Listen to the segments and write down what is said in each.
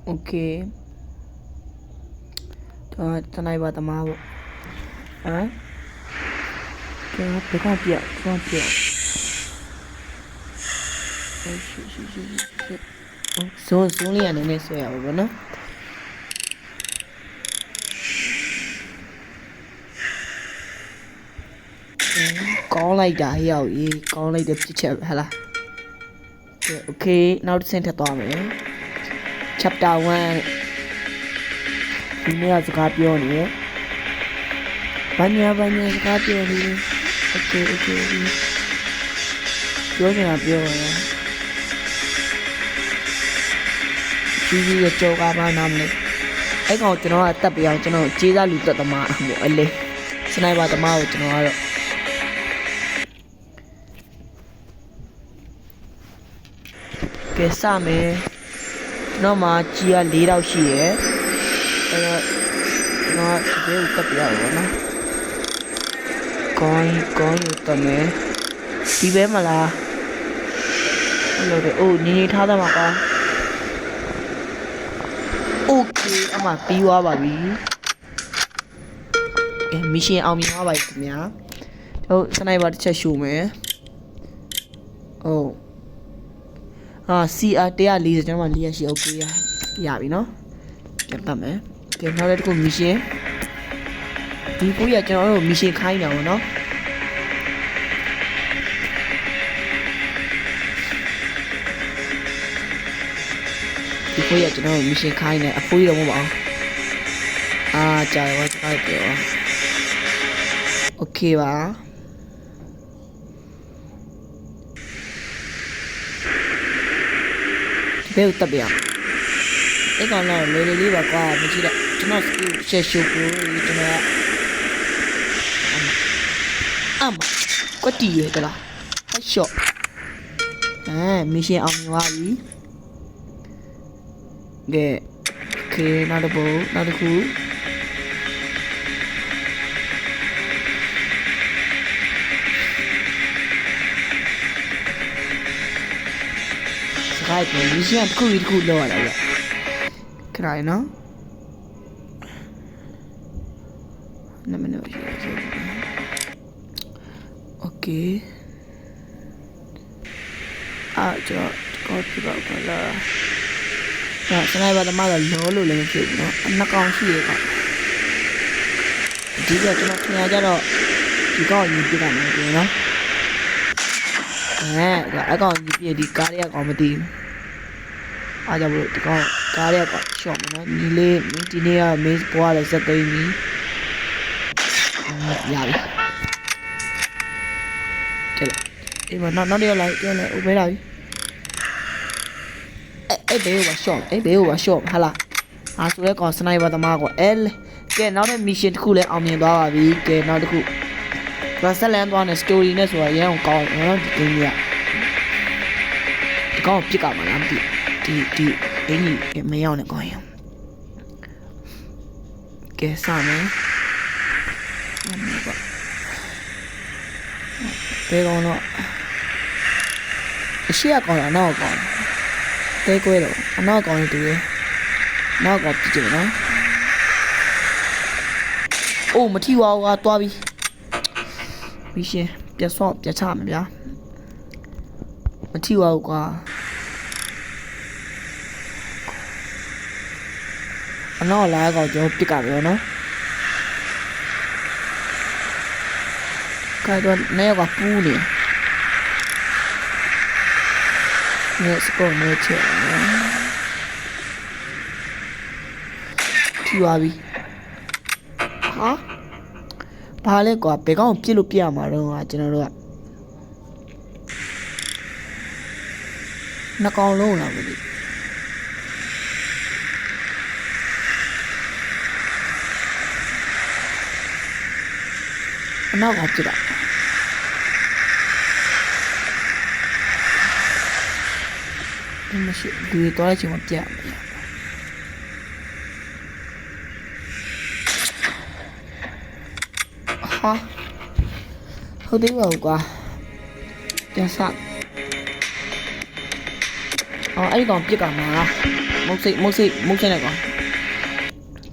Okay. Tonight about the marble. Huh? They can't be up. Can't be up. Oh, shit. Oh, so it's only an NS way over, no? Có like đã hiểu ý có like được chịu hay là ok now to center to me chapter 1 ဒီနေ့ကစကားပြောနေရဘာညာစကားပြောနေ okay ပြောနေတာပြောရကြီးရဲ့ကြောကဘာနာမလဲအဲ့ကောင်ကျွန်တော်ကတက်ပြအောင်ကျွန်တော်ကြေးစားလူတက်သမားဟိုအလေးစနိုက်ပါသမားကိုကျွန်တော်ကတော့ကဲစမယ်ကျွန်တော်မှာကြီးက4တောက်ရှိရယ်အဲ့တော့ကျွန်တော်ဒီကိုတက်ပြရအောင်နော်ကောင်းတက်မယ်ဒီပဲမလားအဲ့လိုအိုးညီထားသမှာကွာโอเคအမှပြီးသွားပါပြီမစ်ရှင်အောင်မြင်သွားပါပြီခင်ဗျာတို့စနိုက်ပါတစ်ချက်ရှို့မယ်CR 140ကျွန်တော်မှ400ရှိ okay ရပြီเนาะပြန်ပတ်မယ်ကဲနောက်တစ်ခုမစ်ရှင်ဒီကိုရကျွန်တော်တို့မစ်ရှင်ခိုင်းတာပေါ့เนาะဒီကိုရကျွန်တော်မစ်ရှင်ခိုင်းနေအဖိုးကြီးတော့မဟုတ်ပါဘူးကြာရောစကားပြောโอเคပါဘယ်တက်ပြအောင်အဲ့ကောင်တော့လေလေးပါကွာမကြည့်တော့ကျွန်တော်ရှယ်ရှိုးကိုကျွန်တော်ကွတ်တီရတလားဟက်ရှော့မစ်ရှင်အောင်မြင်သွားပြီကဲโอเคနောက်တစ်ခုRight, man. You can't cool lower like Cry, no? Let me know. Okay. Go to the color. Tonight, but the mother low, no? I'm not going to see it. Do you get to know? You got you did that, you know? I got you the cardiac comedy. I don't know the cardiac shop, Nile, Mitinia, Miss Boyle, as a baby. Yeah. It was not your like, obey. A baby was shop, Hala. I should have gone sniper the Margot L. Get not a mission cool on me, Bobby, get not the cool. Land one a story in this way, young call, go pick up my auntie. Any me on the going. Guess some, they don't know. She are going, now gone. Take away, I'm not going to do it. Now got to do it. Oh, Matia, Toby. We share just swap your time, yeah. Matia, I know like I go pick up, you know. I don't never pull it. Let's go nature. Tiwabi. Huh? Pale go up, pick on Pilupia Maro, General. Knock all over with it. Now watch it up. Do it all you want to. How do you go? Just up. အော်အဲ့ဒီကောင်ပြစ်ကောင်မှာမုတ်စိတ်နဲ့ကောင်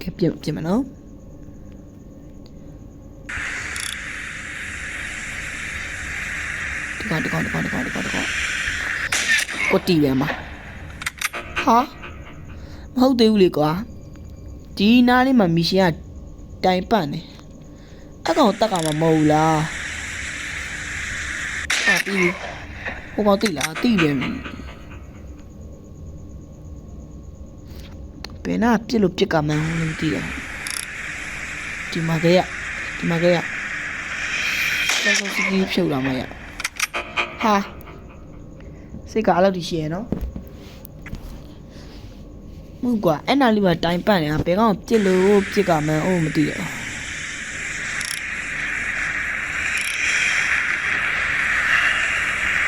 ကဲပြစ်မနော်ဒီကောင်ကိုတီးပဲမှာဟာမဟုတ်သေးဘူးလေကွာဒီနားလေးမှာမီရှင်ကတိုင်ပတ်နေအကောင်တက်ကမှမဟုတ်ဘူးလားဟာတီးဟိုကောင်တီးလားတီးတယ်ဘယ်နာပြစ်လို့ပြစ်ကမှန်းမသိတယ်ဒီမှာကရလောက်စီဖြုတ်လာမရဟာစိတ်ကအလောက်ထိရှိရနော်မဟုတ်ကွာအဲ့နာလေးမှာတိုင်ပတ်နေတာဘယ်ကောင်ပြစ်လို့ပြစ်ကမှန်းမသိရ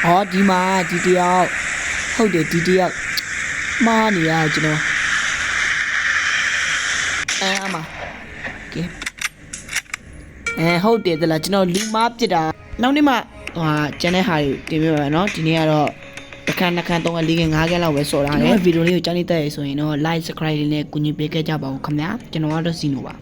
အော်ဒီမှာဒီတယောက်ဟုတ်တယ်ဒီတယောက်မှားနေရကျွန်တော်အမကဲဟုတ်တယ်တလားကျွန်တော်လူမားပြစ်တာနောက်နေ့မှကျန်တဲ့ဟာတွေတင်ပြပါမယ်နော်ဒီနေ့ကတော့တစ်ခါနှစ်ခါသုံးခါလေးခါငါးခါလောက်ပဲစော်ထားတယ်ဗီဒီယိုလေးကိုကြားနေတတ်ရဆိုရင်တော့ like subscribe လေးနဲ့ကူညီပေးခဲ့ကြပါဦးခင်ဗျာကျွန်တော်ကတော့စီနိုပါ